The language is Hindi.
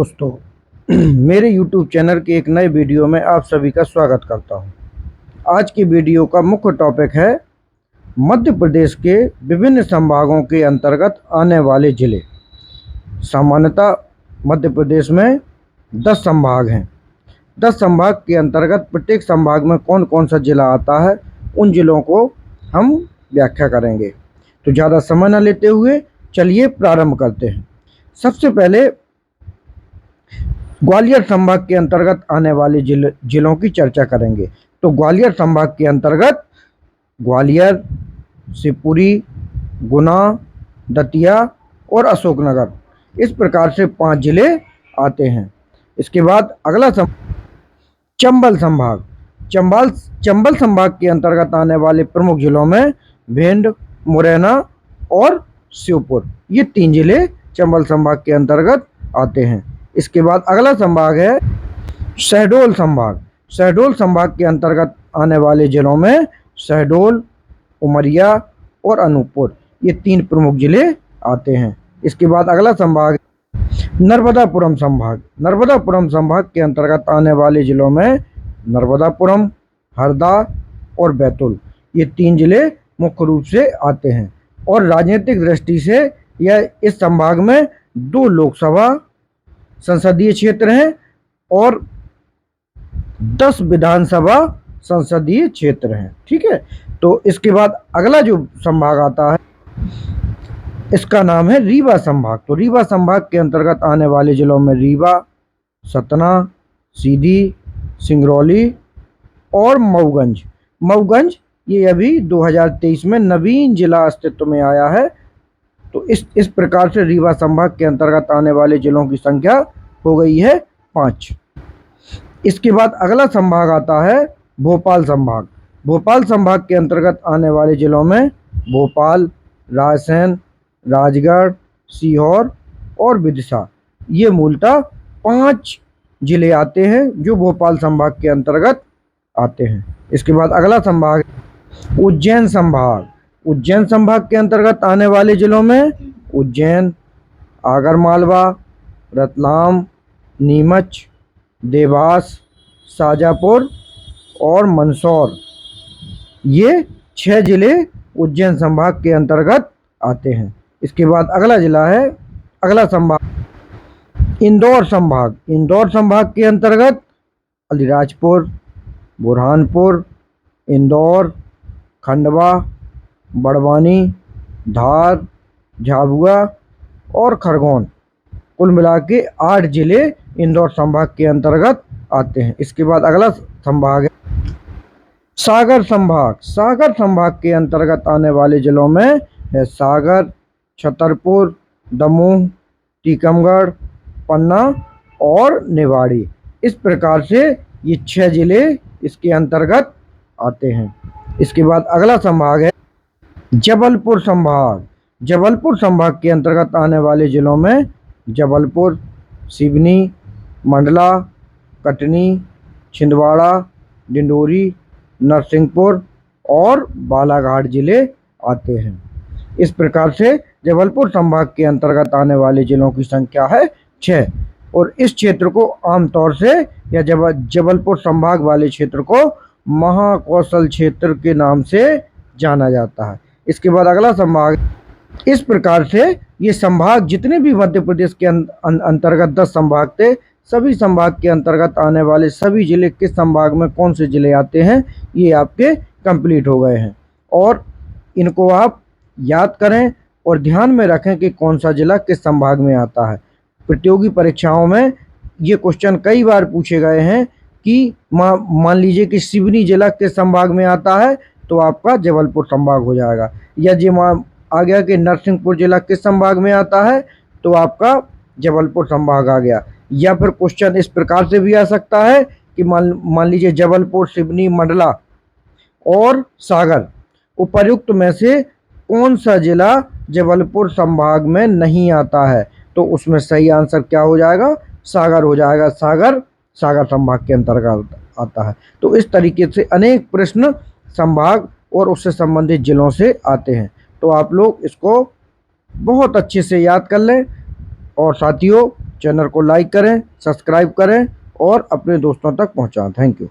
दोस्तों, मेरे YouTube चैनल के एक नए वीडियो में आप सभी का स्वागत करता हूं। आज की वीडियो का मुख्य टॉपिक है मध्य प्रदेश के विभिन्न संभागों के अंतर्गत आने वाले जिले। सामान्यतः मध्य प्रदेश में 10 संभाग हैं। 10 संभाग के अंतर्गत प्रत्येक संभाग में कौन कौन सा जिला आता है, उन जिलों को हम व्याख्या करेंगे। तो ज़्यादा समय न लेते हुए चलिए प्रारंभ करते हैं। सबसे पहले ग्वालियर संभाग के अंतर्गत आने वाले जिलों की चर्चा करेंगे। तो ग्वालियर संभाग के अंतर्गत ग्वालियर, शिवपुरी, गुना, दतिया और अशोकनगर, इस प्रकार से 5 जिले आते हैं। इसके बाद अगला चंबल संभाग। चंबल संभाग के अंतर्गत आने वाले प्रमुख जिलों में भिंड, मुरैना और श्योपुर, ये 3 जिले चंबल संभाग के अंतर्गत आते हैं। इसके बाद अगला संभाग है शहडोल संभाग। शहडोल संभाग के अंतर्गत आने वाले जिलों में शहडोल, उमरिया और अनूपपुर, ये 3 प्रमुख जिले आते हैं। इसके बाद अगला संभाग नर्मदापुरम संभाग। नर्मदापुरम संभाग के अंतर्गत आने वाले जिलों में नर्मदापुरम, हरदा और बैतूल, ये 3 जिले मुख्य रूप से आते हैं। और राजनीतिक दृष्टि से यह इस संभाग में 2 लोकसभा संसदीय क्षेत्र हैं और 10 विधानसभा संसदीय क्षेत्र हैं। ठीक है, तो इसके बाद अगला जो संभाग आता है, इसका नाम है रीवा संभाग। तो रीवा संभाग के अंतर्गत आने वाले जिलों में रीवा, सतना, सीधी, सिंगरौली और मऊगंज। मऊगंज ये अभी 2023 में नवीन जिला अस्तित्व में आया है। तो इस प्रकार से रीवा संभाग के अंतर्गत आने वाले जिलों की संख्या हो गई है 5। इसके बाद अगला संभाग आता है भोपाल संभाग। भोपाल संभाग के अंतर्गत आने वाले जिलों में भोपाल, रायसेन, राजगढ़, सीहोर और विदिशा, ये मूलतः 5 जिले आते हैं जो भोपाल संभाग के अंतर्गत आते हैं। इसके बाद अगला संभाग उज्जैन संभाग। उज्जैन संभाग के अंतर्गत आने वाले जिलों में उज्जैन, आगरमालवा, रतलाम, नीमच, देवास, शाजापुर और मंदसौर, ये 6 जिले उज्जैन संभाग के अंतर्गत आते हैं। इसके बाद अगला संभाग इंदौर संभाग। इंदौर संभाग के अंतर्गत अलीराजपुर, बुरहानपुर, इंदौर, खंडवा, बड़वानी, धार, झाबुआ और खरगोन, कुल मिला के 8 जिले इंदौर संभाग के अंतर्गत आते हैं। इसके बाद अगला संभाग है सागर संभाग। सागर संभाग के अंतर्गत आने वाले जिलों में है सागर, छतरपुर, दमोह, टीकमगढ़, पन्ना और निवाड़ी। इस प्रकार से ये 6 जिले इसके अंतर्गत आते हैं। इसके बाद अगला संभाग है जबलपुर संभाग। जबलपुर संभाग के अंतर्गत आने वाले जिलों में जबलपुर, सिवनी, मंडला, कटनी, छिंदवाड़ा, डिंडोरी, नरसिंहपुर और बालाघाट जिले आते हैं। इस प्रकार से जबलपुर संभाग के अंतर्गत आने वाले जिलों की संख्या है 6। और इस क्षेत्र को आमतौर से या जबलपुर संभाग वाले क्षेत्र को महाकौशल क्षेत्र के नाम से जाना जाता है। इसके बाद अगला संभाग, इस प्रकार से ये संभाग जितने भी मध्य प्रदेश के अंतर्गत 10 संभाग थे, सभी संभाग के अंतर्गत आने वाले सभी जिले किस संभाग में कौन से जिले आते हैं, ये आपके कंप्लीट हो गए हैं। और इनको आप याद करें और ध्यान में रखें कि कौन सा जिला किस संभाग में आता है। प्रतियोगी परीक्षाओं में ये क्वेश्चन कई बार पूछे गए हैं कि मान लीजिए कि सिवनी जिला किस संभाग में आता है, तो आपका जबलपुर संभाग हो जाएगा। या जी आ गया कि नरसिंहपुर जिला किस संभाग में आता है, तो आपका जबलपुर संभाग आ गया। या फिर क्वेश्चन इस प्रकार से भी आ सकता है कि मान लीजिए जबलपुर, सिवनी, मंडला और सागर, उपर्युक्त में से कौन सा जिला जबलपुर संभाग में नहीं आता है, तो उसमें सही आंसर क्या हो जाएगा, सागर हो जाएगा। सागर संभाग के अंतर्गत आता है। तो इस तरीके से अनेक प्रश्न संभाग और उससे संबंधित जिलों से आते हैं। तो आप लोग इसको बहुत अच्छे से याद कर लें। और साथियों, चैनल को लाइक करें, सब्सक्राइब करें और अपने दोस्तों तक पहुँचाएँ। Thank you.